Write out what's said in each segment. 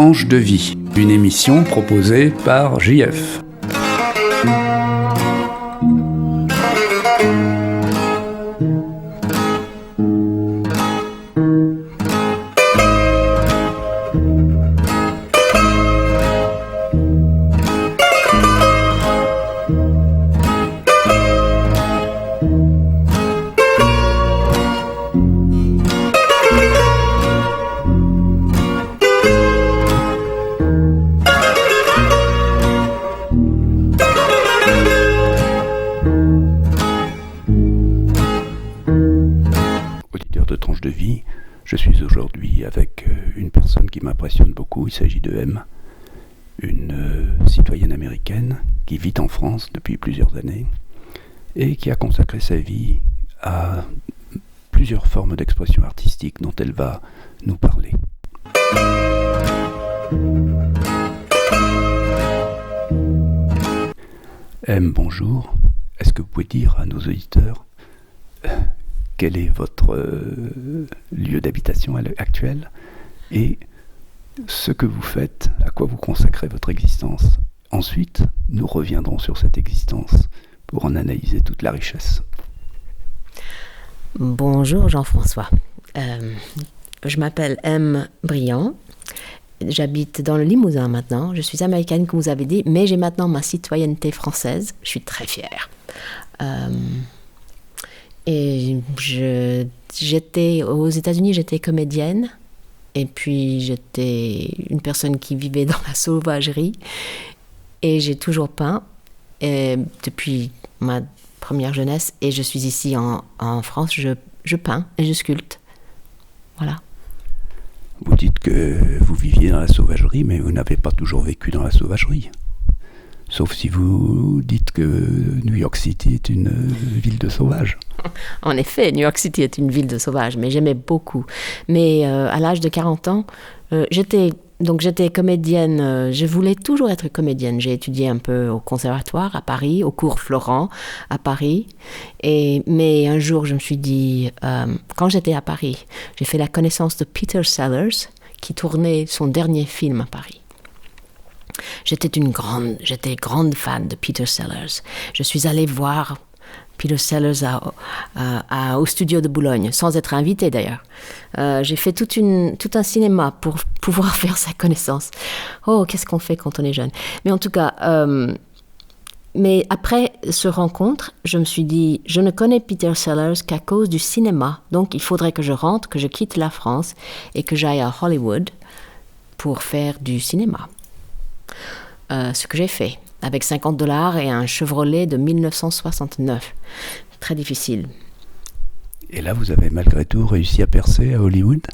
Tranche de vie, une émission proposée par JF. Je suis aujourd'hui avec une personne qui m'impressionne beaucoup. Il s'agit de M, une citoyenne américaine qui vit en France depuis plusieurs années et qui a consacré sa vie à plusieurs formes d'expression artistique dont elle va nous parler. M, bonjour. Est-ce que vous pouvez dire à nos auditeurs quel est votre lieu d'habitation actuel et ce que vous faites, à quoi vous consacrez votre existence. Ensuite, nous reviendrons sur cette existence pour en analyser toute la richesse. Bonjour Jean-François. Je m'appelle M. Briand. J'habite dans le Limousin maintenant. Je suis américaine, comme vous avez dit, mais j'ai maintenant ma citoyenneté française. Je suis très fière. Et j'étais aux États-Unis, j'étais comédienne, et puis j'étais une personne qui vivait dans la sauvagerie, et j'ai toujours peint depuis ma première jeunesse, et je suis ici en France, je peins et je sculpte. Voilà. Vous dites que vous viviez dans la sauvagerie, mais vous n'avez pas toujours vécu dans la sauvagerie. Sauf si vous dites que New York City est une ville de sauvages. En effet, New York City est une ville de sauvages, mais j'aimais beaucoup. Mais à l'âge de 40 ans, j'étais comédienne. Je voulais toujours être comédienne. J'ai étudié un peu au conservatoire à Paris, au cours Florent à Paris. Mais un jour, je me suis dit, quand j'étais à Paris, j'ai fait la connaissance de Peter Sellers, qui tournait son dernier film à Paris. J'étais grande fan de Peter Sellers. Je suis allée voir Peter Sellers au studio de Boulogne, sans être invitée d'ailleurs. J'ai fait tout un cinéma pour pouvoir faire sa connaissance. Oh, qu'est-ce qu'on fait quand on est jeune. Mais en tout cas, mais après ce rencontre, je me suis dit, je ne connais Peter Sellers qu'à cause du cinéma. Donc il faudrait que je rentre, que je quitte la France et que j'aille à Hollywood pour faire du cinéma. Ce que j'ai fait, avec $50 et un Chevrolet de 1969. Très difficile. Et là, vous avez malgré tout réussi à percer à Hollywood ?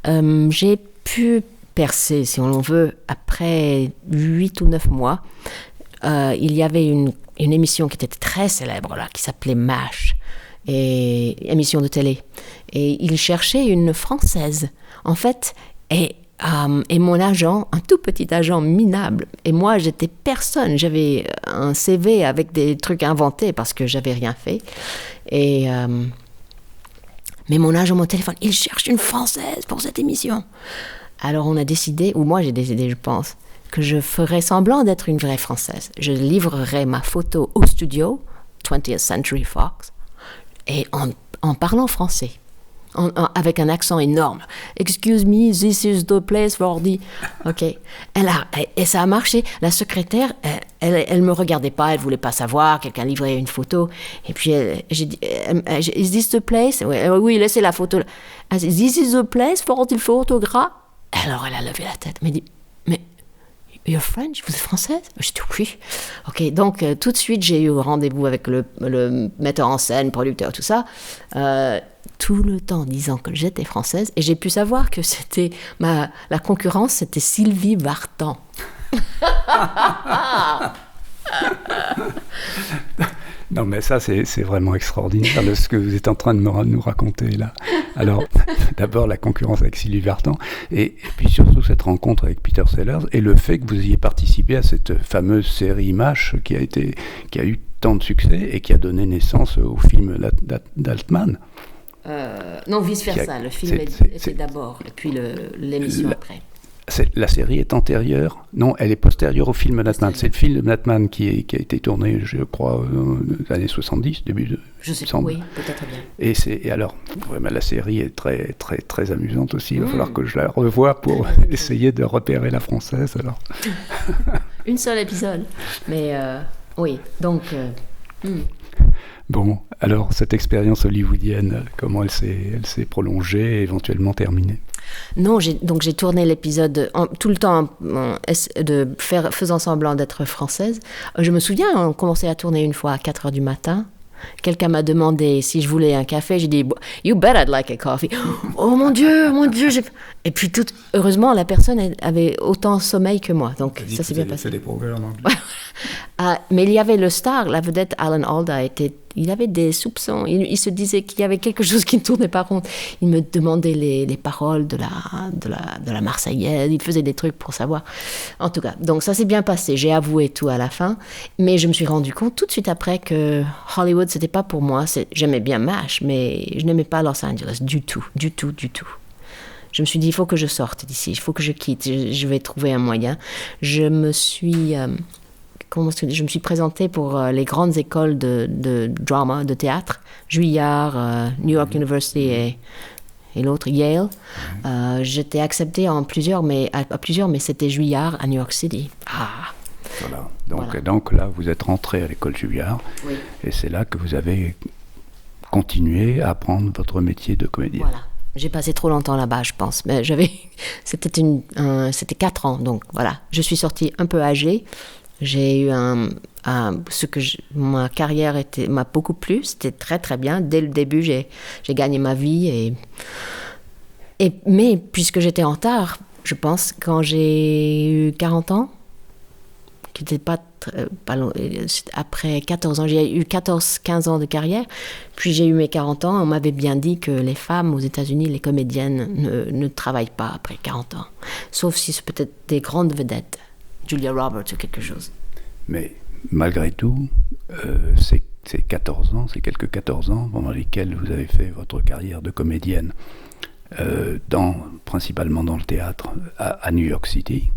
J'ai pu percer, si on veut, après 8 ou 9 mois. Il y avait une émission qui était très célèbre, là, qui s'appelait MASH, émission de télé. Et il cherchait une Française, en fait, et mon agent, un tout petit agent minable, et moi j'étais personne, j'avais un CV avec des trucs inventés parce que j'avais rien fait, mais mon agent, mon téléphone, il cherche une Française pour cette émission. Alors on a décidé, ou moi j'ai décidé je pense, que je ferais semblant d'être une vraie Française. Je livrerais ma photo au studio, 20th Century Fox, et en parlant français. Avec un accent énorme. Excuse me, this is the place for the... OK. Et ça a marché. La secrétaire, elle me regardait pas, elle voulait pas savoir. Quelqu'un livrait une photo. Et puis, j'ai dit, is this the place? Oui, laissez la photo. This is the place for the photograph? Alors, elle a levé la tête. Elle m'a dit, mais you're French? Vous êtes française? J'ai dit oui. OK. Donc, tout de suite, j'ai eu rendez-vous avec le metteur en scène, producteur, tout ça. Tout le temps disant que j'étais française, et j'ai pu savoir que c'était la concurrence, c'était Sylvie Vartan. Non, mais ça, c'est vraiment extraordinaire ce que vous êtes en train de nous raconter là. Alors, d'abord la concurrence avec Sylvie Vartan, et puis surtout cette rencontre avec Peter Sellers, et le fait que vous ayez participé à cette fameuse série MASH qui a eu tant de succès et qui a donné naissance au film d'Altman. Non, vice-versa. Le film était d'abord, et puis l'émission après. La série est antérieure. Non, elle est postérieure au film Manhattan. C'est le film Manhattan qui a été tourné, je crois, dans les années 70, début de... Je sais pas, oui, peut-être bien. Et alors, vraiment, la série est très, très, très amusante aussi. Il va falloir que je la revoie pour essayer de repérer la française, alors. Une seule épisode. Mais oui, donc... Bon, alors, cette expérience hollywoodienne, comment elle s'est prolongée et éventuellement terminée? Non, j'ai tourné l'épisode tout le temps faisant semblant d'être française. Je me souviens, on commençait à tourner une fois à 4 heures du matin. Quelqu'un m'a demandé si je voulais un café. J'ai dit, you bet I'd like a coffee. Oh mon Dieu. Et puis heureusement, la personne avait autant sommeil que moi. Donc ça s'est bien passé. C'est des progrès en anglais. Mais il y avait le star, la vedette Alan Alda, il avait des soupçons. Il se disait qu'il y avait quelque chose qui ne tournait pas rond. Il me demandait les paroles de la Marseillaise. Il faisait des trucs pour savoir. En tout cas, donc ça s'est bien passé. J'ai avoué tout à la fin. Mais je me suis rendu compte tout de suite après que Hollywood, c'était pas pour moi. J'aimais bien MASH, mais je n'aimais pas Los Angeles du tout. Je me suis dit, il faut que je sorte d'ici. Il faut que je quitte. Je vais trouver un moyen. Je me suis présentée pour les grandes écoles de drama, de théâtre, Juilliard, New York University et l'autre, Yale. J'étais acceptée à plusieurs, mais c'était Juilliard à New York City. Voilà. Donc là, vous êtes rentrée à l'école Juilliard, oui. Et c'est là que vous avez continué à apprendre votre métier de comédienne. Voilà. J'ai passé trop longtemps là-bas, je pense. Mais c'était 4 ans, donc voilà. Je suis sortie un peu âgée. J'ai eu ma carrière m'a beaucoup plu, c'était très très bien. Dès le début, j'ai gagné ma vie. Mais puisque j'étais en retard, je pense, quand j'ai eu 40 ans, qui n'était pas long, après 14 ans, j'ai eu 14-15 ans de carrière, puis j'ai eu mes 40 ans, on m'avait bien dit que les femmes aux États-Unis, les comédiennes, ne travaillent pas après 40 ans, sauf si c'est peut-être des grandes vedettes. Julia Roberts ou quelque chose. Mais malgré tout, ces 14 ans, ces quelques 14 ans pendant lesquels vous avez fait votre carrière de comédienne, principalement dans le théâtre à New York City,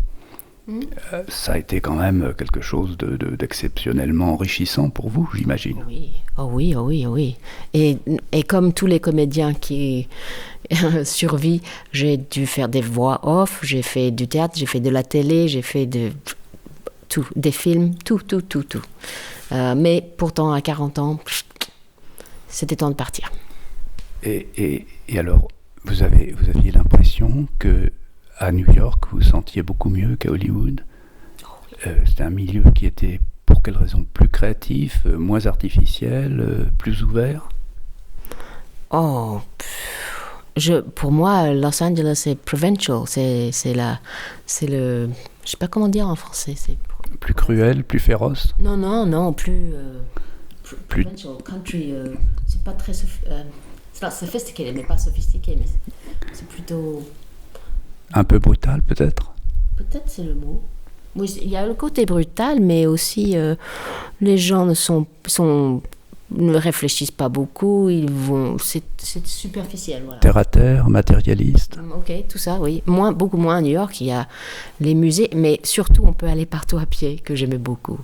ça a été quand même quelque chose d'exceptionnellement enrichissant pour vous, j'imagine. Oui. Et comme tous les comédiens qui survivent, j'ai dû faire des voix off, j'ai fait du théâtre, j'ai fait de la télé, j'ai fait tout, des films, tout. Mais pourtant, à 40 ans, c'était temps de partir. Et alors, vous aviez l'impression que à New York, vous vous sentiez beaucoup mieux qu'à Hollywood. C'était un milieu qui était, pour quelle raison, plus créatif, moins artificiel, plus ouvert? Pour moi, Los Angeles, c'est provincial. C'est le... Je sais pas comment dire en français. C'est plus cruel, plus féroce? Non, plus provincial, country. C'est pas très... c'est pas sophistiqué, mais pas sophistiqué. Mais c'est plutôt... Un peu brutal, peut-être? Peut-être c'est le mot. Oui, il y a le côté brutal, mais aussi les gens ne réfléchissent pas beaucoup, c'est superficiel. Voilà. Terre à terre, matérialiste. Ok, tout ça, oui. Beaucoup moins à New York, il y a les musées, mais surtout on peut aller partout à pied, que j'aimais beaucoup.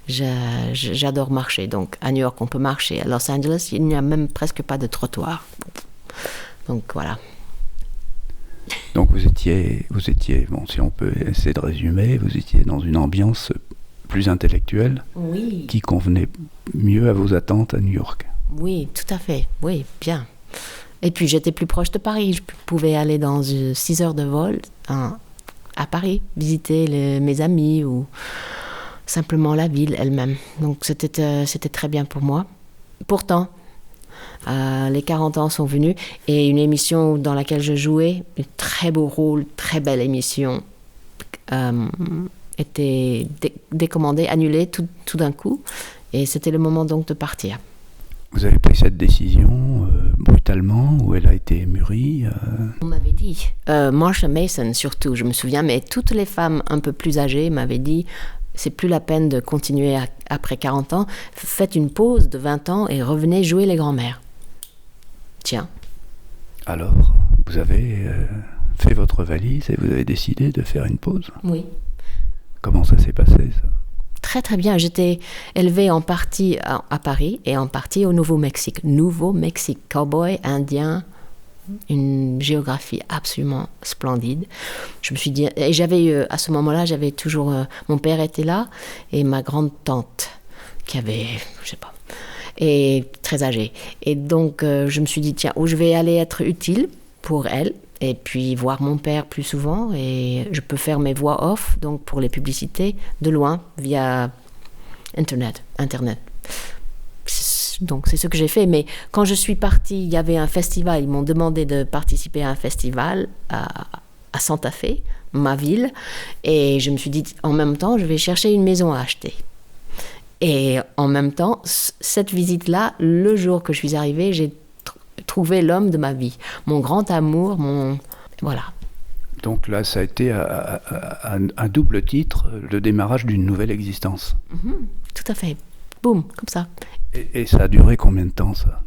J'adore marcher, donc à New York on peut marcher. À Los Angeles, il n'y a même presque pas de trottoir. Donc voilà. Donc vous étiez, bon, si on peut essayer de résumer, vous étiez dans une ambiance plus intellectuelle, oui, qui convenait mieux à vos attentes à New York. Oui, tout à fait, oui, bien. Et puis j'étais plus proche de Paris, je pouvais aller dans 6 heures de vol à Paris, visiter mes amis ou simplement la ville elle-même. Donc c'était très bien pour moi. Pourtant, les 40 ans sont venus et une émission dans laquelle je jouais, un très beau rôle, très belle émission, était décommandée, annulée tout d'un coup, et c'était le moment donc de partir. Vous avez pris cette décision brutalement ou elle a été mûrie On m'avait dit, Marsha Mason surtout, je me souviens, mais toutes les femmes un peu plus âgées m'avaient dit, c'est plus la peine de continuer après 40 ans, faites une pause de 20 ans et revenez jouer les grands-mères. Tiens. Alors, vous avez fait votre valise et vous avez décidé de faire une pause. Oui. Comment ça s'est passé, ça? Très très bien. J'étais élevée en partie à Paris et en partie au Nouveau-Mexique. Nouveau-Mexique, cowboy, indien, une géographie absolument splendide. Je me suis dit, et j'avais eu, à ce moment-là, j'avais toujours, mon père était là et ma grande tante qui avait, je sais pas, et très âgée. Et donc je me suis dit, tiens, où je vais aller être utile pour elle. Et puis voir mon père plus souvent, et je peux faire mes voix off, donc pour les publicités, de loin, via Internet. Donc c'est ce que j'ai fait. Mais quand je suis partie, il y avait un festival, ils m'ont demandé de participer à un festival à Santa Fe, ma ville, et je me suis dit, en même temps, je vais chercher une maison à acheter. Et en même temps, cette visite-là, le jour que je suis arrivée, j'ai trouver l'homme de ma vie, mon grand amour, voilà. Donc là, ça a été un double titre, le démarrage d'une nouvelle existence. Tout à fait. Boum, comme ça. Et ça a duré combien de temps, ça?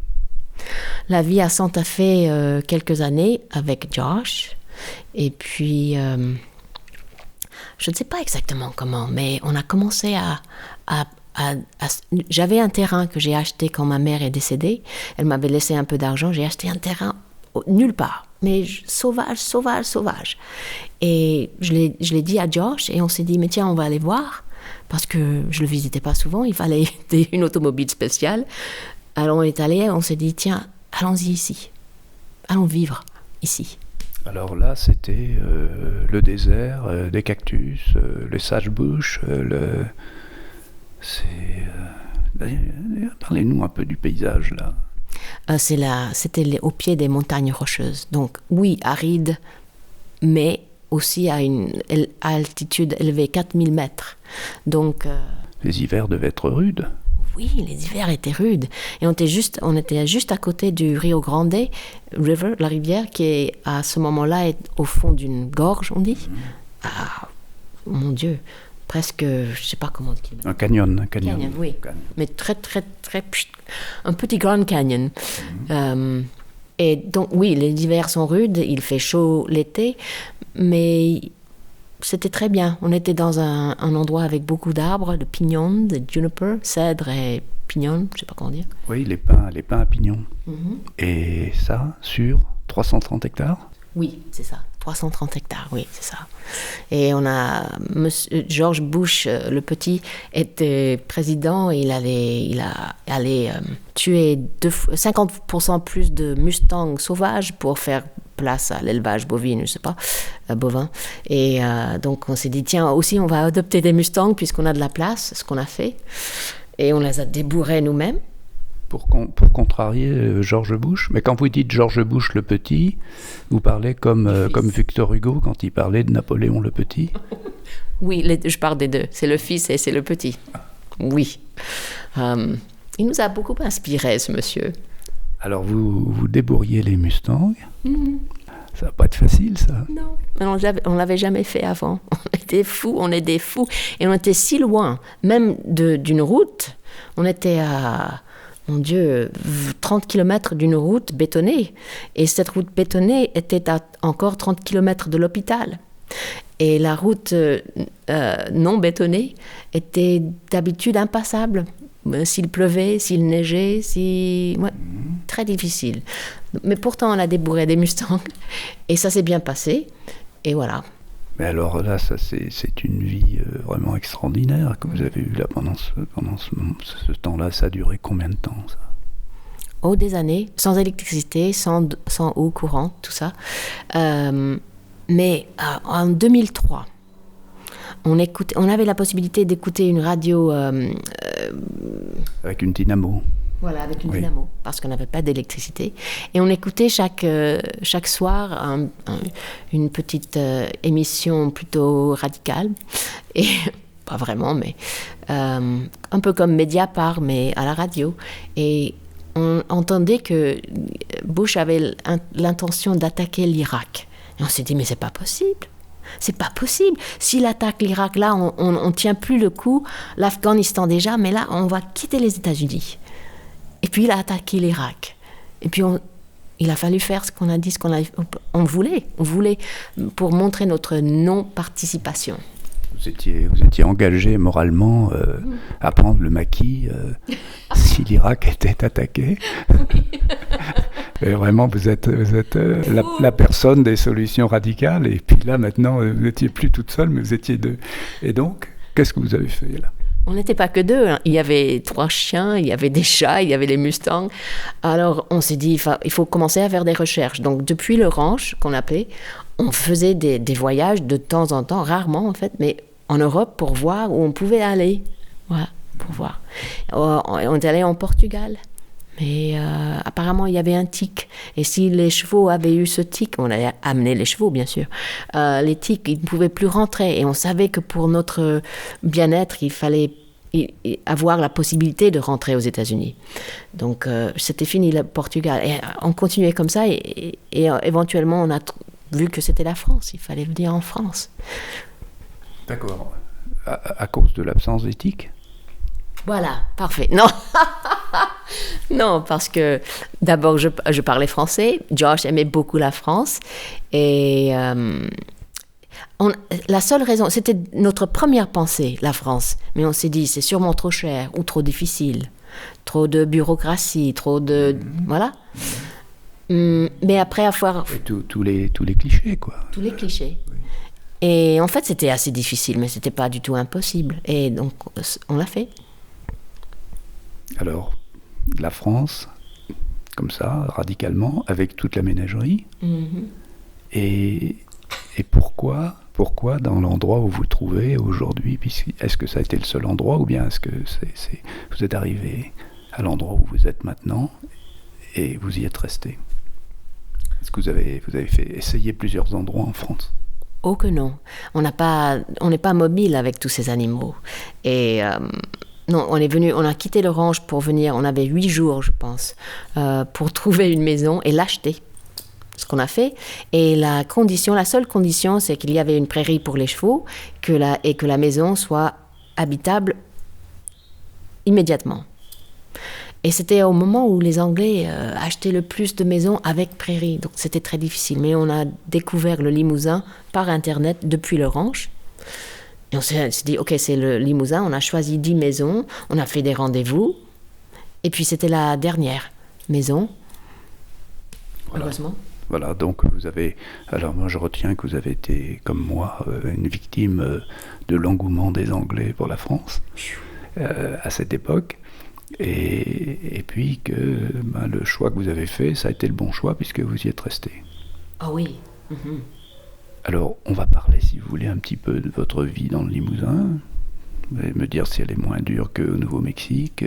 La vie à Santa Fe, quelques années avec Josh. Et puis, je ne sais pas exactement comment, mais on a commencé j'avais un terrain que j'ai acheté quand ma mère est décédée. Elle m'avait laissé un peu d'argent. J'ai acheté un terrain nulle part, mais sauvage. Et je l'ai dit à Josh et on s'est dit, mais tiens, on va aller voir, parce que je le visitais pas souvent. Il fallait une automobile spéciale. Alors on est allé, on s'est dit, tiens, allons-y ici. Allons vivre ici. Alors là, c'était le désert, des cactus, le sagebrush, parlez-nous un peu du paysage, là. C'était au pied des montagnes rocheuses. Donc, oui, aride, mais aussi à une altitude élevée, 4000 mètres. Donc, les hivers devaient être rudes. Oui, les hivers étaient rudes. Et on était juste à côté du Rio Grande River, la rivière, qui est, à ce moment-là est au fond d'une gorge, on dit. Ah, mon Dieu, presque, je ne sais pas comment dire. Un canyon. Oui. Canyon. Mais très, un petit Grand Canyon. Et donc, oui, les hivers sont rudes, il fait chaud l'été, mais c'était très bien. On était dans un endroit avec beaucoup d'arbres, de pignons, de juniper, cèdre et pignons, je ne sais pas comment dire. Oui, les pins à pignons. Et ça, sur 330 hectares? Oui, c'est ça. 330 hectares, oui, c'est ça. Et on a George Bush, le petit, était président. Il allait tuer 50% plus de mustangs sauvages pour faire place à l'élevage bovin, je sais pas, bovin. Et donc on s'est dit, tiens, aussi on va adopter des mustangs puisqu'on a de la place, ce qu'on a fait. Et on les a débourrés nous-mêmes. Pour contrarier George Bush. Mais quand vous dites George Bush le Petit, vous parlez comme Victor Hugo quand il parlait de Napoléon le Petit? Oui, je parle des deux. C'est le fils et c'est le petit. Oui. Il nous a beaucoup inspiré, ce monsieur. Alors vous débourriez les Mustangs. Ça va pas être facile, ça. Non. On l'avait jamais fait avant. On était des fous. Et on était si loin, même d'une route. On était à... Mon Dieu, 30 km d'une route bétonnée. Et cette route bétonnée était à encore 30 km de l'hôpital. Et la route non bétonnée était d'habitude impassable. S'il pleuvait, s'il neigeait, très difficile. Mais pourtant, on a débourré des Mustangs. Et ça s'est bien passé. Et voilà. Mais alors là, ça, c'est une vie vraiment extraordinaire que vous avez eue là pendant ce temps-là. Ça a duré combien de temps, ça? Oh, des années, sans électricité, sans eau courante, tout ça. Mais en 2003, on avait la possibilité d'écouter une radio... avec une dynamo. Voilà, avec une dynamo, parce qu'on n'avait pas d'électricité. Et on écoutait chaque soir une petite émission plutôt radicale. Et pas vraiment, mais un peu comme Mediapart, mais à la radio. Et on entendait que Bush avait l'intention d'attaquer l'Irak. Et on s'est dit, mais c'est pas possible. C'est pas possible. S'il attaque l'Irak, là, on tient plus le coup. L'Afghanistan déjà, mais là, on va quitter les États-Unis. Et puis il a attaqué l'Irak. Et puis il a fallu faire ce qu'on a dit, on voulait pour montrer notre non-participation. Vous étiez engagé moralement à prendre le maquis si l'Irak était attaqué. Et vraiment, vous êtes la personne des solutions radicales. Et puis là, maintenant, vous n'étiez plus toute seule, mais vous étiez deux. Et donc, qu'est-ce que vous avez fait là? On n'était pas que deux, hein. Il y avait 3 chiens, il y avait des chats, il y avait les mustangs. Alors, on s'est dit, il faut commencer à faire des recherches. Donc, depuis le ranch, qu'on appelait, on faisait des voyages de temps en temps, rarement en fait, mais en Europe pour voir où on pouvait aller. Voilà, pour voir. On est allé en Portugal. Mais apparemment, il y avait un tic. Et si les chevaux avaient eu ce tic, on allait amener les chevaux, bien sûr, les tics, ils ne pouvaient plus rentrer. Et on savait que pour notre bien-être, il fallait avoir la possibilité de rentrer aux États-Unis. Donc, c'était fini le Portugal. Et on continuait comme ça. Et éventuellement, on a vu que c'était la France. Il fallait venir en France. D'accord. À cause de l'absence d'éthique? Voilà, parfait. Non, non, parce que d'abord, je parlais français. Josh aimait beaucoup la France. Et la seule raison, c'était notre première pensée, la France. Mais on s'est dit, c'est sûrement trop cher ou trop difficile. Trop de bureaucratie, trop de... Voilà. Mais après avoir... Et tous les clichés, quoi. Tous les clichés. Oui. Et en fait, c'était assez difficile, mais c'était pas du tout impossible. Et donc, on l'a fait. Alors, la France, comme ça, radicalement, avec toute la ménagerie. Et pourquoi dans l'endroit où vous vous trouvez aujourd'hui, est-ce que ça a été le seul endroit ou bien est-ce que vous êtes arrivé à l'endroit où vous êtes maintenant et vous y êtes resté? Est-ce que vous avez essayé plusieurs endroits en France? Oh que non. On n'est pas mobile avec tous ces animaux. Et... non, on a quitté le ranch pour venir, on avait 8 jours, je pense, pour trouver une maison et l'acheter. Ce qu'on a fait. Et la seule condition, c'est qu'il y avait une prairie pour les chevaux et que la maison soit habitable immédiatement. Et c'était au moment où les Anglais achetaient le plus de maisons avec prairie. Donc c'était très difficile. Mais on a découvert le Limousin par Internet depuis le ranch. Et on s'est dit, ok, c'est le Limousin, on a choisi 10 maisons, on a fait des rendez-vous, et puis c'était la dernière maison, heureusement. Voilà, donc alors moi je retiens que vous avez été, comme moi, une victime de l'engouement des Anglais pour la France, à cette époque, et puis que le choix que vous avez fait, ça a été le bon choix, puisque vous y êtes resté. Ah oui. Mm-hmm. Alors, on va parler, si vous voulez, un petit peu de votre vie dans le Limousin. Vous allez me dire si elle est moins dure qu'au Nouveau-Mexique,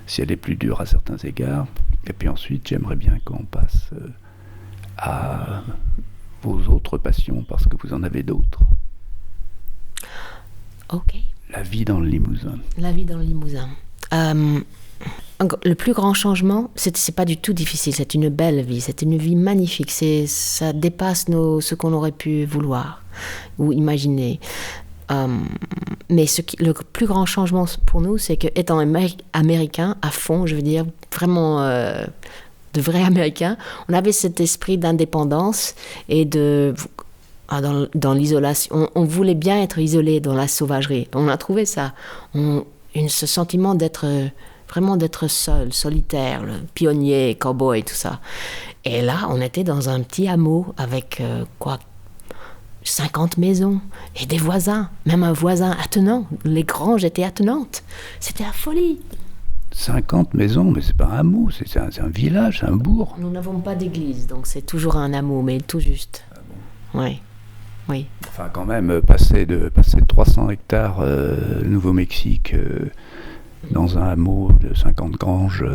si elle est plus dure à certains égards. Et puis ensuite, j'aimerais bien qu'on passe à vos autres passions, parce que vous en avez d'autres. Ok. La vie dans le Limousin. La vie dans le Limousin. Le plus grand changement, c'est pas du tout difficile, c'est une belle vie, c'est une vie magnifique, ça dépasse ce qu'on aurait pu vouloir ou imaginer. Mais le plus grand changement pour nous, c'est qu'étant américain à fond, je veux dire vraiment de vrais Américains, on avait cet esprit d'indépendance et dans l'isolation. On voulait bien être isolé dans la sauvagerie. On a trouvé ça, ce sentiment vraiment d'être seul, solitaire, le pionnier, cow-boy, tout ça. Et là, on était dans un petit hameau avec 50 maisons et des voisins, même un voisin attenant. Les granges étaient attenantes. C'était la folie. 50 maisons, mais c'est pas un hameau, c'est un village, c'est un bourg. Nous n'avons pas d'église, donc c'est toujours un hameau, mais tout juste. Ah bon? Oui. Oui. Enfin, quand même, passer de 300 hectares Nouveau-Mexique dans un hameau de 50 granges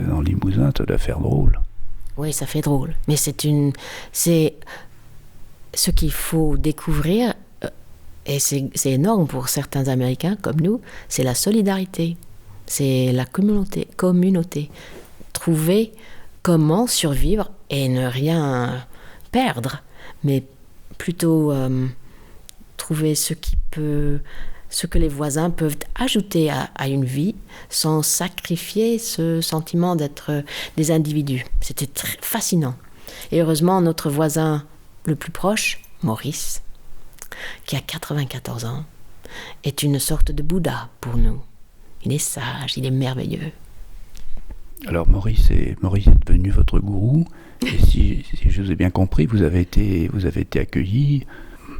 dans le Limousin, ça doit faire drôle. Oui, ça fait drôle. Mais c'est ce qu'il faut découvrir, et c'est énorme pour certains Américains comme nous, c'est la solidarité. C'est la communauté. Trouver comment survivre et ne rien perdre, mais plutôt trouver ce qui peut ce que les voisins peuvent ajouter à une vie sans sacrifier ce sentiment d'être des individus. C'était très fascinant. Et heureusement, notre voisin le plus proche, Maurice, qui a 94 ans, est une sorte de Bouddha pour nous. Il est sage, il est merveilleux. Alors Maurice est devenu votre gourou, et si je vous ai bien compris, vous avez été accueilli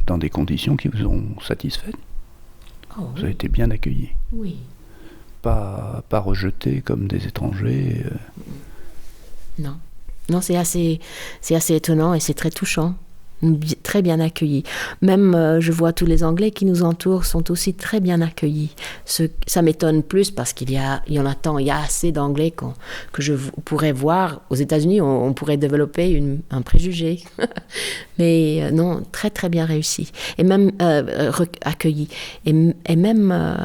dans des conditions qui vous ont satisfait. Oh, vous avez été bien accueilli. Oui. Pas rejeté comme des étrangers. Non. Non, c'est assez étonnant et c'est très touchant. Très bien accueillis. Même, je vois tous les Anglais qui nous entourent sont aussi très bien accueillis. Ça m'étonne plus parce il y en a tant, il y a assez d'Anglais que je pourrais voir. Aux États-Unis, on pourrait développer un préjugé. Mais non, très très bien réussi. Et même accueillis. Et même,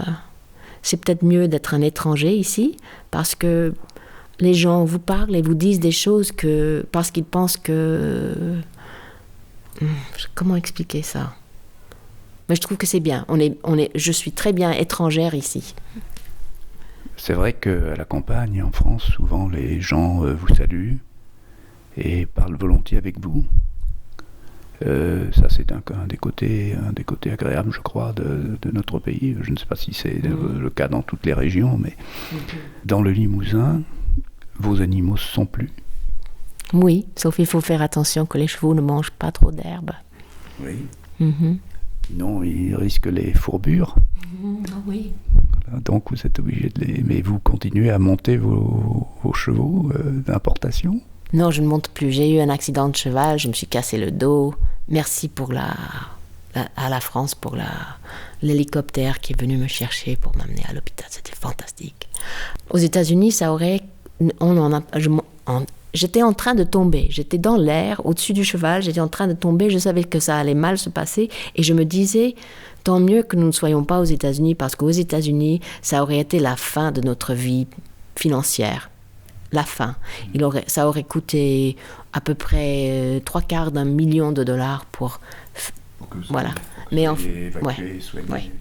c'est peut-être mieux d'être un étranger ici parce que les gens vous parlent et vous disent des choses parce qu'ils pensent que... Comment expliquer ça? Mais je trouve que c'est bien. Je suis très bien étrangère ici. C'est vrai qu'à la campagne, en France, souvent les gens vous saluent et parlent volontiers avec vous. Ça, c'est un des côtés agréables, je crois, de notre pays. Je ne sais pas si c'est le cas dans toutes les régions, mais dans le Limousin, vos animaux se sont plus. Oui, sauf qu'il faut faire attention que les chevaux ne mangent pas trop d'herbe. Oui. Mm-hmm. Sinon, ils risquent les fourbures. Oui. Donc, vous êtes obligé de les... Mais vous continuez à monter vos chevaux d'importation? Non, je ne monte plus. J'ai eu un accident de cheval, je me suis cassé le dos. Merci à la France pour l'hélicoptère qui est venu me chercher pour m'amener à l'hôpital. C'était fantastique. Aux États-Unis, ça aurait... J'étais en train de tomber, j'étais dans l'air, au-dessus du cheval, j'étais en train de tomber, je savais que ça allait mal se passer et je me disais, tant mieux que nous ne soyons pas aux États-Unis parce qu'aux États-Unis, ça aurait été la fin de notre vie financière. La fin. Ça aurait coûté à peu près 3/4 d'un million de dollars pour que voilà. Mais soigner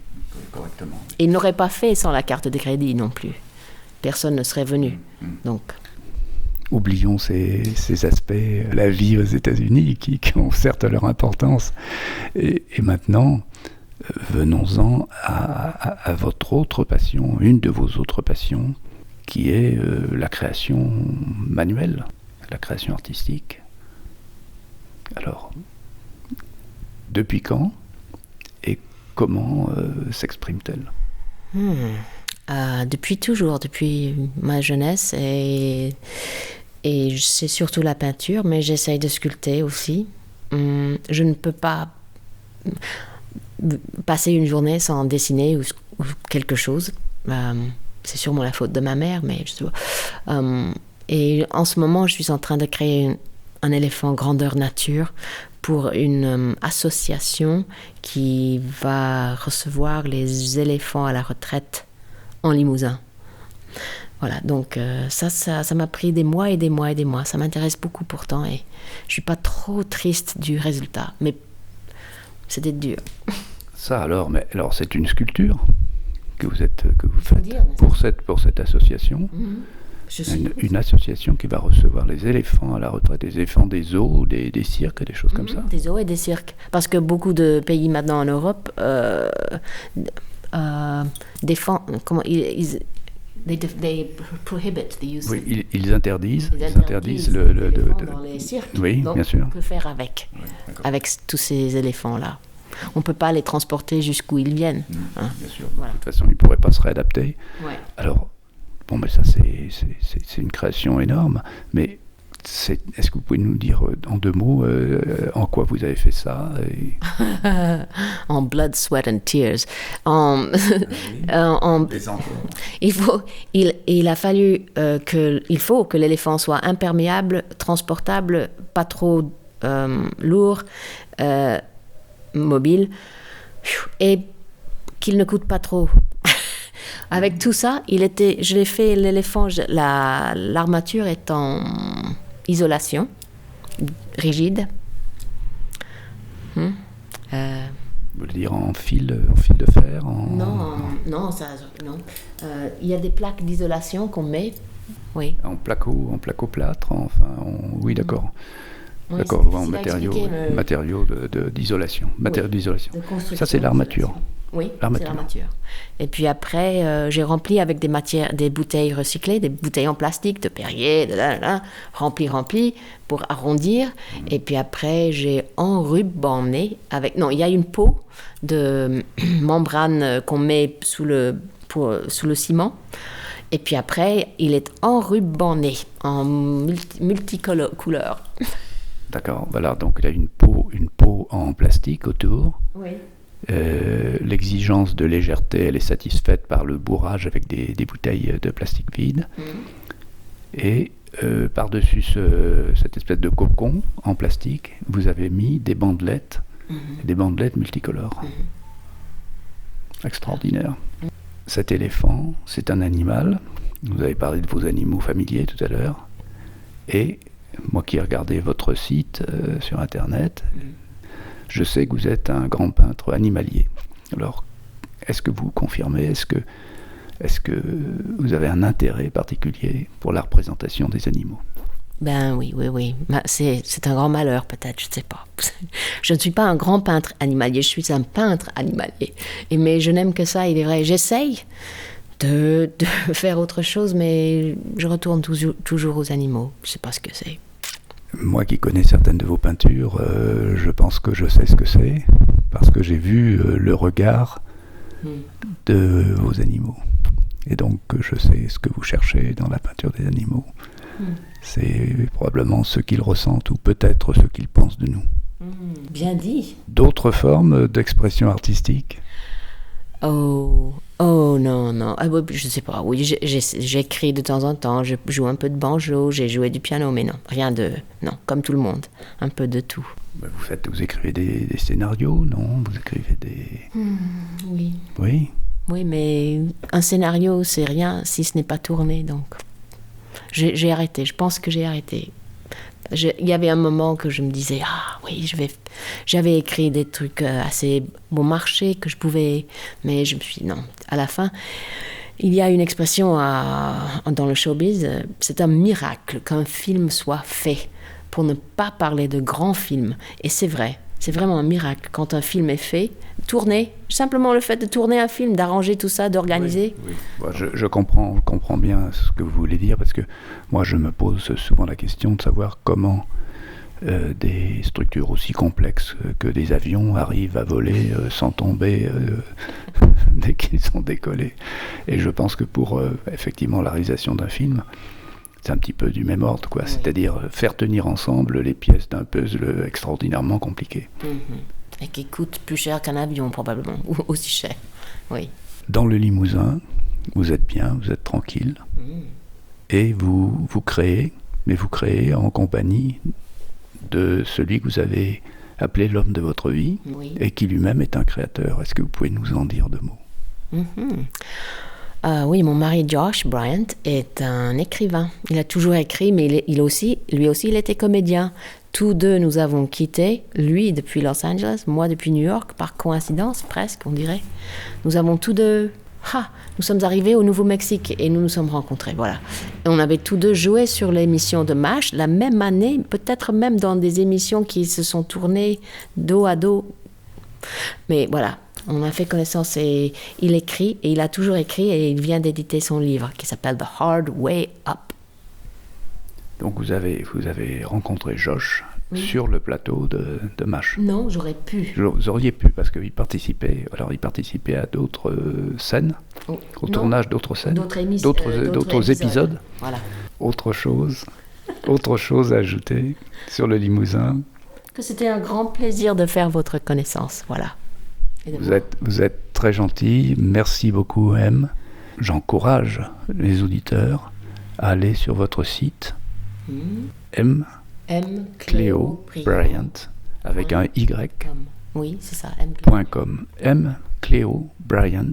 correctement. Et ils n'auraient pas fait sans la carte de crédit non plus. Personne ne serait venu. Donc... Oublions ces aspects, la vie aux États-Unis qui ont certes leur importance. Et maintenant, venons-en à votre autre passion, une de vos autres passions, qui est la création manuelle, la création artistique. Alors, depuis quand et comment s'exprime-t-elle? Depuis toujours, depuis ma jeunesse et c'est surtout la peinture, mais j'essaye de sculpter aussi. Je ne peux pas passer une journée sans dessiner ou quelque chose. C'est sûrement la faute de ma mère, mais et en ce moment, je suis en train de créer un éléphant grandeur nature pour une association qui va recevoir les éléphants à la retraite en Limousin. Voilà, donc ça m'a pris des mois et des mois et des mois. Ça m'intéresse beaucoup pourtant et je suis pas trop triste du résultat, mais c'était dur. Ça alors, c'est une sculpture que vous faites pour cette association. Une association qui va recevoir les éléphants à la retraite, des éléphants des zoos, des cirques, des choses comme ça. Des zoos et des cirques, parce que beaucoup de pays maintenant en Europe défendent, they prohibit the use. Oui, ils interdisent le dans les cirques. Oui, donc bien sûr. On peut faire avec tous ces éléphants-là. On ne peut pas les transporter jusqu'où ils viennent. Bien sûr. Voilà. De toute façon, ils ne pourraient pas se réadapter. Ouais. Alors, bon, mais ça, c'est une création énorme. Mais est-ce que vous pouvez nous dire en 2 mots en quoi vous avez fait ça En blood, sweat and tears. Il a fallu il faut que l'éléphant soit imperméable, transportable, pas trop lourd, mobile, et qu'il ne coûte pas trop. Avec tout ça, je l'ai fait, l'éléphant, l'armature est en isolation, rigide. Vous voulez dire en fil de fer Non, ça, non. Il y a des plaques d'isolation qu'on met, oui. En placo-plâtre, oui, d'accord. Oui, d'accord, en matériaux d'isolation. Matériaux d'isolation. Ça, c'est l'armature. Oui, c'est l'armature. Et puis après, j'ai rempli avec des bouteilles recyclées, des bouteilles en plastique, de Perrier, rempli pour arrondir. Et puis après, j'ai enrubanné avec... Non, il y a une peau de membrane qu'on met sous le ciment. Et puis après, il est enrubanné en multicouleur. D'accord, voilà, donc il y a une peau en plastique autour. Oui. L'exigence de légèreté, elle est satisfaite par le bourrage avec des bouteilles de plastique vide. Et par-dessus cette espèce de cocon en plastique, vous avez mis des bandelettes, des bandelettes multicolores. Extraordinaire. Cet éléphant, c'est un animal. Vous avez parlé de vos animaux familiers tout à l'heure. Et moi qui ai regardé votre site sur Internet, je sais que vous êtes un grand peintre animalier. Alors, est-ce que vous confirmez, est-ce que vous avez un intérêt particulier pour la représentation des animaux ? Ben oui. C'est un grand malheur peut-être, je ne sais pas. Je ne suis pas un grand peintre animalier, je suis un peintre animalier. Mais je n'aime que ça, il est vrai. J'essaye de faire autre chose, mais je retourne toujours aux animaux. Je ne sais pas ce que c'est. Moi qui connais certaines de vos peintures, je pense que je sais ce que c'est, parce que j'ai vu le regard de vos animaux. Et donc je sais ce que vous cherchez dans la peinture des animaux. C'est probablement ce qu'ils ressentent, ou peut-être ce qu'ils pensent de nous. Bien dit. D'autres formes d'expression artistique ? Oh non. Ah, je ne sais pas. Oui, j'écris de temps en temps, je joue un peu de banjo, j'ai joué du piano, mais non, non, comme tout le monde, un peu de tout. Vous écrivez des scénarios, non ? Vous écrivez des... Oui. Oui ? Oui, mais un scénario, c'est rien si ce n'est pas tourné, donc... J'ai arrêté, je pense que j'ai arrêté. Il y avait un moment que je me disais, j'avais écrit des trucs assez bon marché que je pouvais, mais je me suis dit non. À la fin, il y a une expression dans le showbiz, c'est un miracle qu'un film soit fait, pour ne pas parler de grands films. Et c'est vrai, c'est vraiment un miracle quand un film est fait, tourné, simplement le fait de tourner un film, d'arranger tout ça, d'organiser. Oui. Bon, je comprends bien ce que vous voulez dire, parce que moi je me pose souvent la question de savoir comment des structures aussi complexes que des avions arrivent à voler sans tomber dès qu'ils sont décollés. Et je pense que pour effectivement la réalisation d'un film, c'est un petit peu du même ordre, quoi. Oui. C'est-à-dire faire tenir ensemble les pièces d'un puzzle extraordinairement compliqué. Et qui coûte plus cher qu'un avion, probablement, ou aussi cher. Oui. Dans le Limousin, vous êtes bien, vous êtes tranquille, et vous créez, mais vous créez en compagnie de celui que vous avez appelé l'homme de votre vie, et qui lui-même est un créateur. Est-ce que vous pouvez nous en dire deux mots ? Oui, mon mari Josh Bryant est un écrivain. Il a toujours écrit, mais lui aussi, il était comédien. Tous deux, nous avons quitté, lui depuis Los Angeles, moi depuis New York, par coïncidence presque, on dirait. Nous avons tous deux... nous sommes arrivés au Nouveau-Mexique et nous nous sommes rencontrés, voilà. Et on avait tous deux joué sur l'émission de MASH la même année, peut-être même dans des émissions qui se sont tournées dos à dos. Mais voilà, on a fait connaissance et il écrit, et il a toujours écrit, et il vient d'éditer son livre qui s'appelle The Hard Way Up. Donc vous avez rencontré Josh sur le plateau de MASH. Non, j'aurais pu. Vous auriez pu, parce qu'il participait à d'autres scènes, au tournage d'autres scènes, d'autres épisodes. Voilà. Autre chose à ajouter sur le Limousin. Que c'était un grand plaisir de faire votre connaissance, voilà. Vous êtes très gentil, merci beaucoup M. J'encourage les auditeurs à aller sur votre site M. Cléo Bryant avec un Y. Oui, c'est ça. .com. M. Cléo Bryant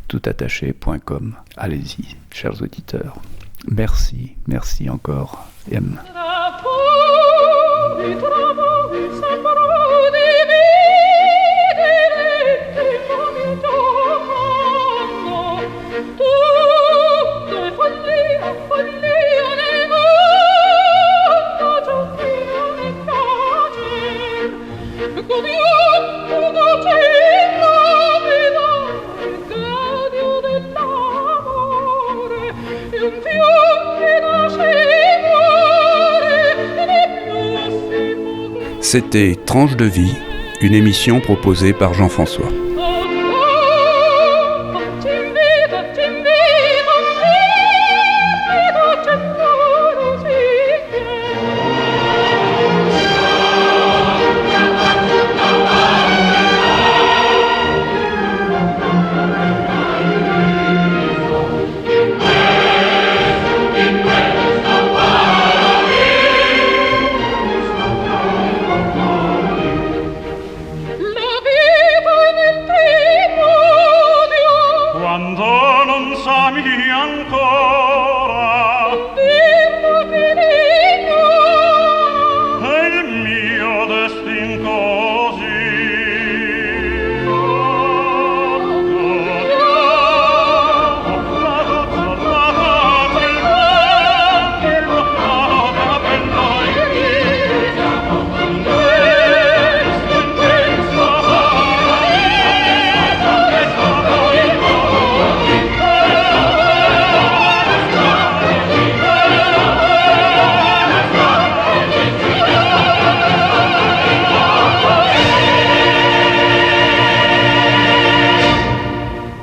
toutattaché.com. Allez-y, chers auditeurs. Merci encore M. C'était Tranche de vie, une émission proposée par Jean-François.